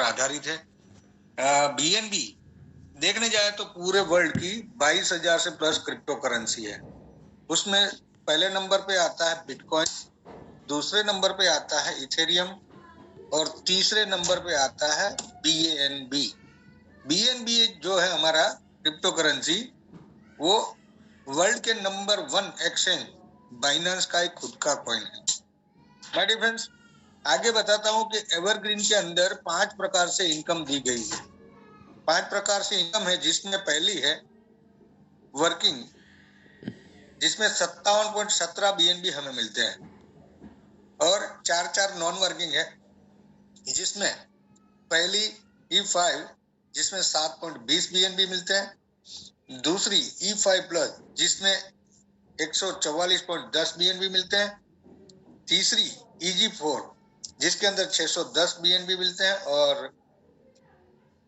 आधारित है। BNB देखने जाए तो पूरे वर्ल्ड की 22,000 से प्लस क्रिप्टो करेंसी है। उसमें पहले नंबर पे आता है बिटकॉइन, दूसरे नंबर पे आता है इथेरियम और तीसरे नंबर पे आता है BNB। BNB जो है हमारा क्रिप्टो करेंसी, वो वर्ल्ड के नंबर 1 एक्सचेंज बाइनेंस का एक खुद का कॉइन है। माय डियर फ्रेंड्स, आगे बताता हूं कि एवरग्रीन के अंदर 5 प्रकार से इनकम दी गई है। 5 प्रकार से इनकम है, जिसमें पहली है वर्किंग, जिसमें 57.17 BNB हमें मिलते हैं, और 4 नॉन वर्किंग है, जिसमें पहली E5 जिसमें 7.20 BNB मिलते हैं, दूसरी E5 प्लस जिसमें 144.10 BNB मिलते हैं, तीसरी EG4 जिसके अंदर 610 BNB मिलते हैं, और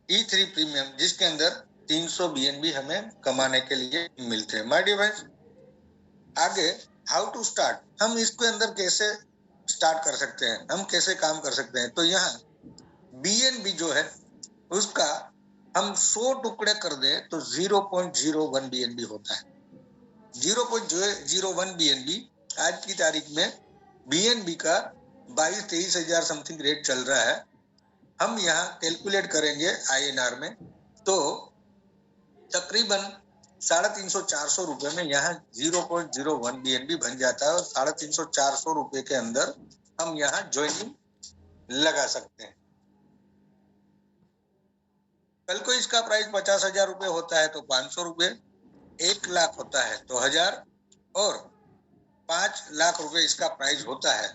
E3 प्रीमियम जिसके अंदर 300 BNB हमें कमाने के लिए मिलते हैं। माय डियर फ्रेंड्स, आगे हाउ टू स्टार्ट, हम इसके अंदर कैसे स्टार्ट कर सकते हैं, हम कैसे काम कर सकते हैं। तो यहाँ BNB जो है उसका हम 100 टुकड़े कर दें तो 0.01 BNB होता है। 0.01 BNB आज की तारीख में BNB का 22-23 हजार समथिंग रेट चल रहा है। हम यहाँ कैलकुलेट करेंगे INR में तो तकरीबन 350-400 रुपए में यहाँ 0.01 BNB बन जाता है, और 350-400 रुपए के अंदर हम यहाँ ज्वाइनिंग लगा सकते हैं। कल को इसका प्राइस 50,000 रुपए होता है तो 500 रुपए, 1 लाख होता है तो 1000, और 5 लाख रुपए इसका प्राइस होता है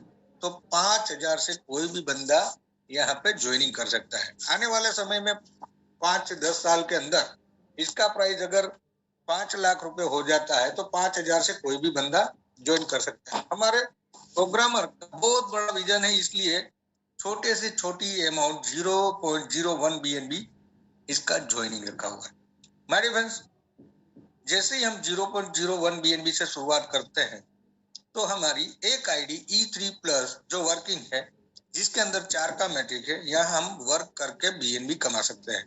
तो 5,000 से कोई भी बंदा यहाँ पे ज्वाइनिंग कर सकता है। आने वाले समय में 5-10 साल के अंदर इसका प्राइस अगर 5 लाख रुपए हो जाता है तो 5,000 से कोई भी बंदा ज्वाइन कर सकता है। हमारे प्रोग्रामर का बहुत बड़ा विजन है, इसलिए छोटे से छोटी अमाउंट 0.01 BNB इसका ज्वाइनिंग रखा हुआ है। माय डियर फ्रेंड्स, जैसे ही हम 0.01 BNB से शुरुआत करते हैं तो हमारी एक आईडी E3 प्लस जो वर्किंग है, जिसके अंदर 4 का मैट्रिक है, यहाँ हम वर्क करके BNB कमा सकते हैं,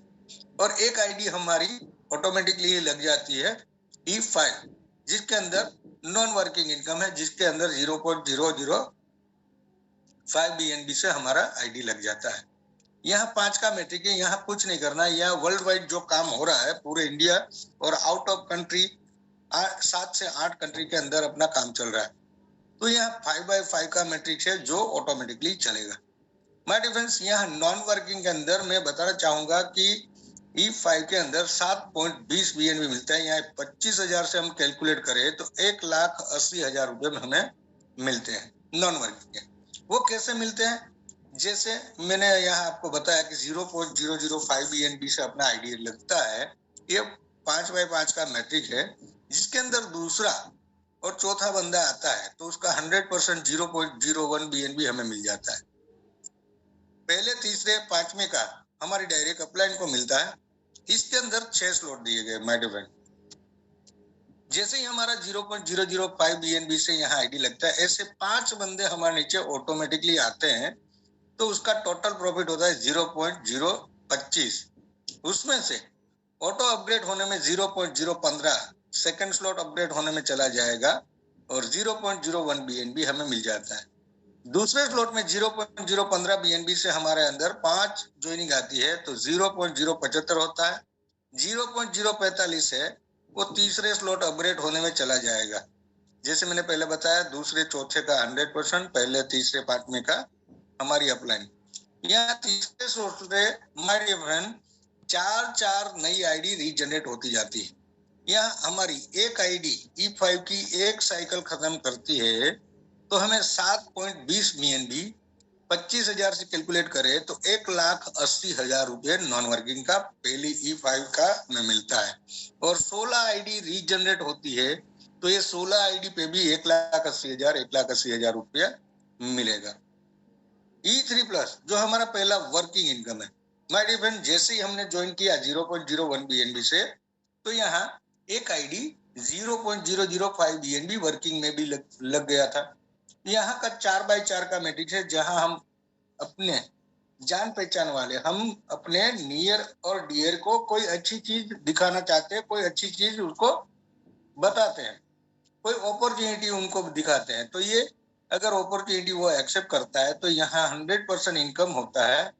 और एक आईडी हमारी ऑटोमेटिकली लग जाती है E5 जिसके अंदर नॉन वर्किंग इनकम है, जिसके अंदर 0.005 BNB से हमारा आईडी लग जाता है। यहाँ 5 का मैट्रिक है, यहाँ कुछ नहीं करना है। यहाँ वर्ल्ड वाइड जो काम हो रहा है पूरे इंडिया और आउट ऑफ कंट्री 7 से 8 कंट्री के अंदर अपना काम चल रहा है, तो यहाँ 5/5 का मैट्रिक्स है जो ऑटोमेटिकली चलेगा। माय डियर फ्रेंड्स, यहाँ नॉन वर्किंग के अंदर मैं बताना चाहूंगा कि E5 के अंदर 7.20 BNB मिलता है। यहाँ 25,000 से हम कैलकुलेट करें तो 1,80,000 रुपए में हमें मिलते हैं नॉन वर्किंग के। वो कैसे मिलते हैं, जैसे मैंने यहाँ आपको बताया कि 0.005 BNB से अपना आईडी लगता है। ये 5/5 का मैट्रिक है, जिसके अंदर दूसरा और चौथा बंदा आता है तो उसका 100% 0.01 BNB हमें मिल जाता है। पहले, तीसरे, पांचवें का हमारी डायरेक्ट अपलाइन को मिलता है। इसके अंदर 6 स्लॉट दिए गए। माय डियर फ्रेंड, जैसे ही हमारा 0.005 BNB से यहाँ आईडी लगता है, ऐसे 5 बंदे हमारे नीचे ऑटोमेटिकली आते हैं तो उसका टोटल प्रॉफिट होता है 0.025। उसमें से ऑटो अपग्रेड होने में 0.015, सेकंड स्लॉट अपग्रेड होने में चला जाएगा और 0.01 BNB हमें मिल जाता है। दूसरे स्लॉट में 0.015 BNB से हमारे अंदर 5 ज्वाइनिंग आती है तो 0.075 होता है। 0.045 है वो तीसरे स्लॉट अपग्रेड होने में चला जाएगा। जैसे मैंने पहले बताया, दूसरे चौथे का 100%, पहले तीसरे पांचवें का हमारी अपलाइन। यहाँ तीसरे स्लॉट से माय डियर फ्रेंड 4 नई आईडी रीजनरेट होती जाती है। यहाँ हमारी एक आईडी E5 की एक साइकिल खत्म करती है तो हमें 7.20 BNB 25,000 से कैलकुलेट करें तो 1,80,000 रुपए नॉन वर्किंग का पहली E5 का में मिलता है, और 16 आईडी रीजनरेट होती है तो ये 16 आईडी पे भी 1,80,000 रुपया मिलेगा। E3 प्लस जो हमारा पहला वर्किंग इनकम है। माय डियर फ्रेंड, जैसे ही हमने ज्वाइन किया 0.01 BNB से तो यहाँ एक आईडी 0.005 BNB वर्किंग में भी लग गया था। यहाँ का 4/4 का मैट्रिक्स है, जहां हम अपने जान पहचान वाले, हम अपने नियर और डियर को कोई अच्छी चीज दिखाना चाहते हैं, कोई अच्छी चीज उसको बताते हैं, कोई अपॉर्चुनिटी उनको दिखाते हैं। तो ये अगर अपॉर्चुनिटी वो एक्सेप्ट करता है तो यहाँ 100% इनकम होता है।